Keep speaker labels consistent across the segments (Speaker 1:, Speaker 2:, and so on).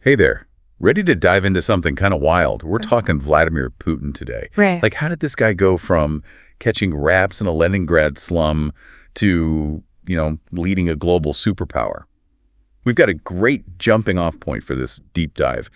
Speaker 1: Hey there. Ready to dive into something kind of wild? We're talking Vladimir Putin today.
Speaker 2: Right.
Speaker 1: Like, how did this guy go from catching raps in a Leningrad slum to, leading a global superpower? We've got a great jumping off point for this deep dive.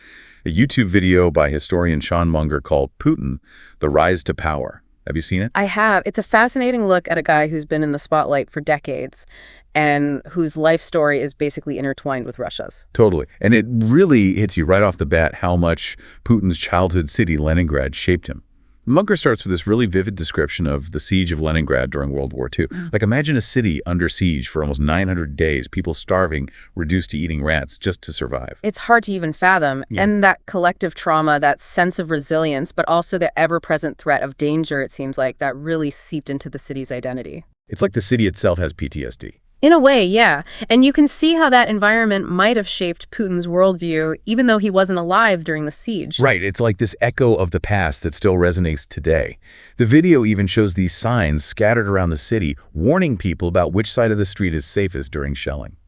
Speaker 1: A YouTube video by historian Sean Munger called Putin, The Rise to Power. Have you seen it?
Speaker 2: I have. It's a fascinating look at a guy who's been in the spotlight for decades and whose life story is basically intertwined with Russia's.
Speaker 1: Totally. And it really hits you right off the bat how much Putin's childhood city, Leningrad, shaped him. Munger starts with this really vivid description of the Siege of Leningrad during World War II. Like, imagine a city under siege for almost 900 days, people starving, reduced to eating rats just to survive.
Speaker 2: It's hard to even fathom.
Speaker 1: Yeah.
Speaker 2: And that collective trauma, that sense of resilience, but also the ever-present threat of danger, it seems like, that really seeped into the city's identity.
Speaker 1: It's like the city itself has PTSD.
Speaker 2: In a way, yeah. And you can see how that environment might have shaped Putin's worldview, even though he wasn't alive during the siege.
Speaker 1: Right, it's like this echo of the past that still resonates today. The video even shows these signs scattered around the city, warning people about which side of the street is safest during shelling.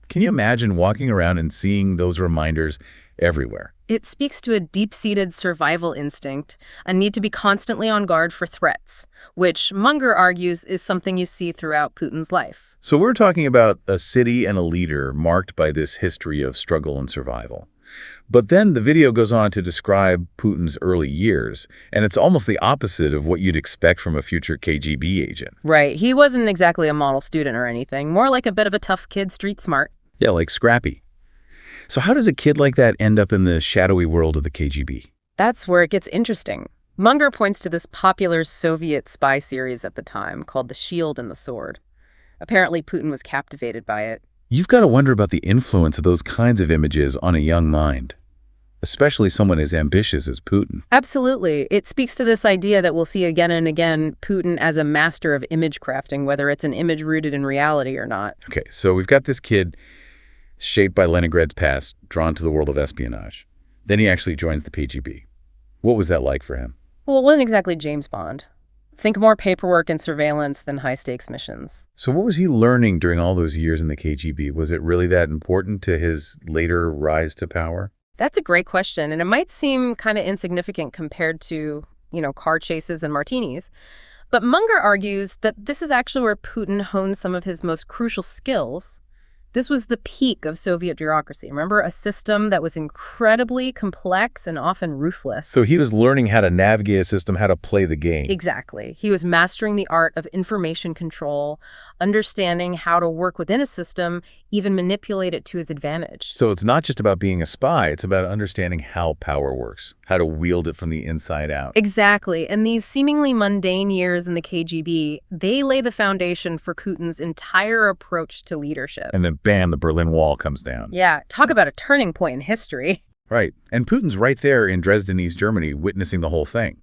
Speaker 1: Can you imagine walking around and seeing those reminders everywhere?
Speaker 2: It speaks to a deep-seated survival instinct, a need to be constantly on guard for threats, which Munger argues is something you see throughout Putin's life.
Speaker 1: So we're talking about a city and a leader marked by this history of struggle and survival. But then the video goes on to describe Putin's early years, and it's almost the opposite of what you'd expect from a future KGB agent.
Speaker 2: Right. He wasn't exactly a model student or anything, more like a bit of a tough kid, street smart.
Speaker 1: Yeah, like Scrappy. So how does a kid like that end up in the shadowy world of the KGB?
Speaker 2: That's where it gets interesting. Munger points to this popular Soviet spy series at the time called The Shield and the Sword. Apparently, Putin was captivated by it.
Speaker 1: You've got to wonder about the influence of those kinds of images on a young mind, especially someone as ambitious as Putin.
Speaker 2: Absolutely. It speaks to this idea that we'll see again and again Putin as a master of image crafting, whether it's an image rooted in reality or not.
Speaker 1: Okay, so we've got this kid shaped by Leningrad's past, drawn to the world of espionage. Then he actually joins the KGB. What was that like for him?
Speaker 2: Well, it wasn't exactly James Bond. Think more paperwork and surveillance than high-stakes missions.
Speaker 1: So what was he learning during all those years in the KGB? Was it really that important to his later rise to power?
Speaker 2: That's a great question, and it might seem kind of insignificant compared to, car chases and martinis. But Munger argues that this is actually where Putin honed some of his most crucial skills. This was the peak of Soviet bureaucracy. Remember, a system that was incredibly complex and often ruthless.
Speaker 1: So he was learning how to navigate a system, how to play the game.
Speaker 2: Exactly. He was mastering the art of information control, understanding how to work within a system, even manipulate it to his advantage.
Speaker 1: So it's not just about being a spy, it's about understanding how power works, how to wield it from the inside out.
Speaker 2: Exactly. And these seemingly mundane years in the KGB, they lay the foundation for Putin's entire approach to leadership.
Speaker 1: And then bam, the Berlin Wall comes down.
Speaker 2: Yeah, talk about a turning point in history.
Speaker 1: Right. And Putin's right there in Dresden, East Germany, witnessing the whole thing.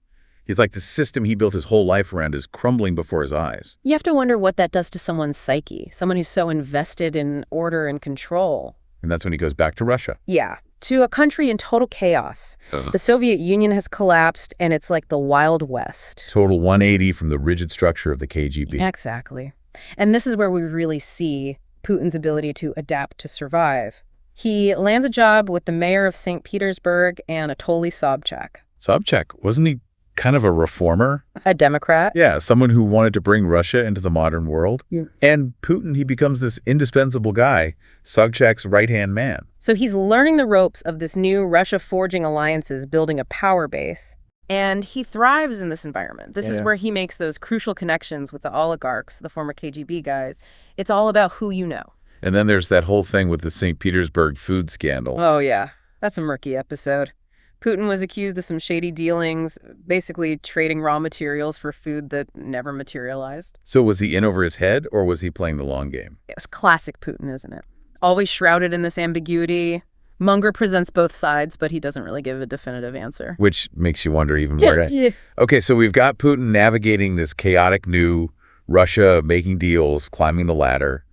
Speaker 1: He's like the system he built his whole life around is crumbling before his eyes.
Speaker 2: You have to wonder what that does to someone's psyche, someone who's so invested in order and control.
Speaker 1: And that's when he goes back to Russia.
Speaker 2: Yeah, to a country in total chaos. The Soviet Union has collapsed, and it's like the Wild West.
Speaker 1: Total 180 from the rigid structure of the KGB.
Speaker 2: Exactly. And this is where we really see Putin's ability to adapt to survive. He lands a job with the mayor of St. Petersburg, Anatoly Sobchak.
Speaker 1: Sobchak, wasn't he kind of a reformer?
Speaker 2: A Democrat?
Speaker 1: Yeah, someone who wanted to bring Russia into the modern world.
Speaker 2: Yeah.
Speaker 1: And Putin, he becomes this indispensable guy, Sobchak's right-hand man.
Speaker 2: So he's learning the ropes of this new Russia forging alliances, building a power base. And he thrives in this environment. This is where he makes those crucial connections with the oligarchs, the former KGB guys. It's all about who you know.
Speaker 1: And then there's that whole thing with the St. Petersburg food scandal.
Speaker 2: Oh, yeah. That's a murky episode. Putin was accused of some shady dealings, basically trading raw materials for food that never materialized.
Speaker 1: So was he in over his head, or was he playing the long game?
Speaker 2: It was classic Putin, isn't it? Always shrouded in this ambiguity. Munger presents both sides, but he doesn't really give a definitive answer.
Speaker 1: Which makes you wonder even more.
Speaker 2: Yeah.
Speaker 1: Okay, so we've got Putin navigating this chaotic new Russia, making deals, climbing the ladder.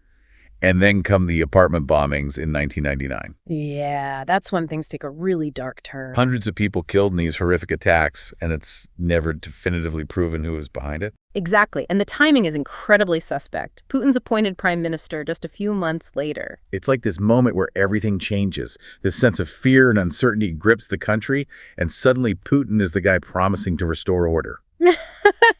Speaker 1: And then come the apartment bombings in 1999.
Speaker 2: Yeah, that's when things take a really dark turn.
Speaker 1: Hundreds of people killed in these horrific attacks, and it's never definitively proven who was behind it.
Speaker 2: Exactly, and the timing is incredibly suspect. Putin's appointed prime minister just a few months later.
Speaker 1: It's like this moment where everything changes. This sense of fear and uncertainty grips the country, and suddenly Putin is the guy promising to restore order.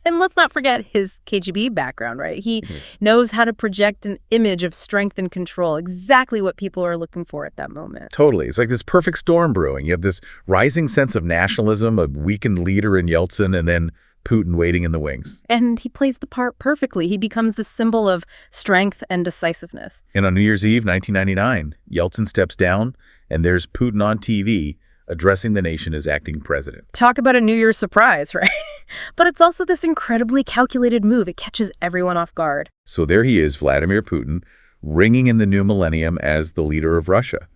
Speaker 2: And let's not forget his KGB background, right? He knows how to project an image of strength and control, exactly what people are looking for at that moment.
Speaker 1: Totally. It's like this perfect storm brewing. You have this rising sense of nationalism, a weakened leader in Yeltsin, and then Putin waiting in the wings.
Speaker 2: And he plays the part perfectly. He becomes the symbol of strength and decisiveness.
Speaker 1: And on New Year's Eve, 1999, Yeltsin steps down, and there's Putin on TV addressing the nation as acting president.
Speaker 2: Talk about a New Year's surprise, right? But it's also this incredibly calculated move. It catches everyone off guard.
Speaker 1: So there he is, Vladimir Putin, ringing in the new millennium as the leader of Russia.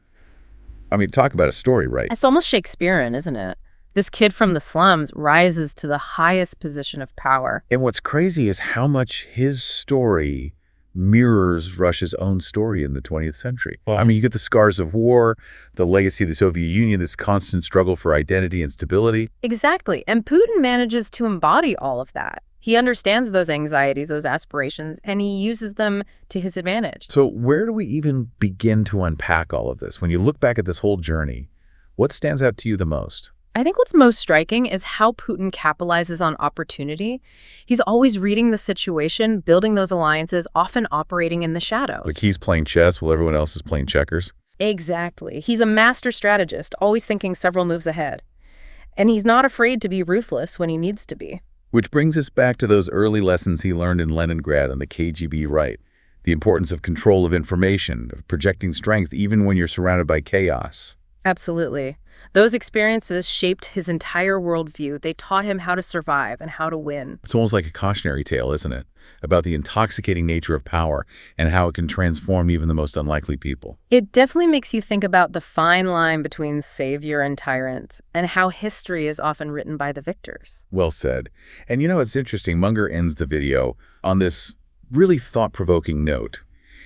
Speaker 1: I mean, talk about a story, right?
Speaker 2: It's almost Shakespearean, isn't it? This kid from the slums rises to the highest position of power.
Speaker 1: And what's crazy is how much his story mirrors Russia's own story in the 20th century. Wow. I mean, you get the scars of war, the legacy of the Soviet Union, this constant struggle for identity and stability.
Speaker 2: Exactly. And Putin manages to embody all of that. He understands those anxieties, those aspirations, and he uses them to his advantage.
Speaker 1: So where do we even begin to unpack all of this? When you look back at this whole journey, what stands out to you the most?
Speaker 2: I think what's most striking is how Putin capitalizes on opportunity. He's always reading the situation, building those alliances, often operating in the shadows.
Speaker 1: Like he's playing chess while everyone else is playing checkers?
Speaker 2: Exactly. He's a master strategist, always thinking several moves ahead. And he's not afraid to be ruthless when he needs to be.
Speaker 1: Which brings us back to those early lessons he learned in Leningrad on the KGB right. The importance of control of information, of projecting strength even when you're surrounded by chaos.
Speaker 2: Absolutely. Those experiences shaped his entire worldview. They taught him how to survive and how to win.
Speaker 1: It's almost like a cautionary tale, isn't it? About the intoxicating nature of power and how it can transform even the most unlikely people.
Speaker 2: It definitely makes you think about the fine line between savior and tyrant and how history is often written by the victors.
Speaker 1: Well said. And you know, it's interesting. Munger ends the video on this really thought-provoking note.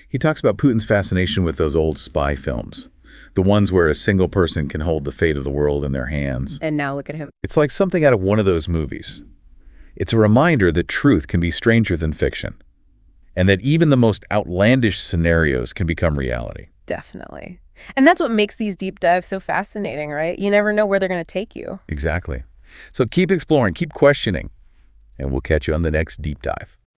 Speaker 1: He talks about Putin's fascination with those old spy films. The ones where a single person can hold the fate of the world in their hands.
Speaker 2: And now look at him.
Speaker 1: It's like something out of one of those movies. It's a reminder that truth can be stranger than fiction, and that even the most outlandish scenarios can become reality.
Speaker 2: Definitely. And that's what makes these deep dives so fascinating, right? You never know where they're going to take you.
Speaker 1: Exactly. So keep exploring, keep questioning, and we'll catch you on the next deep dive.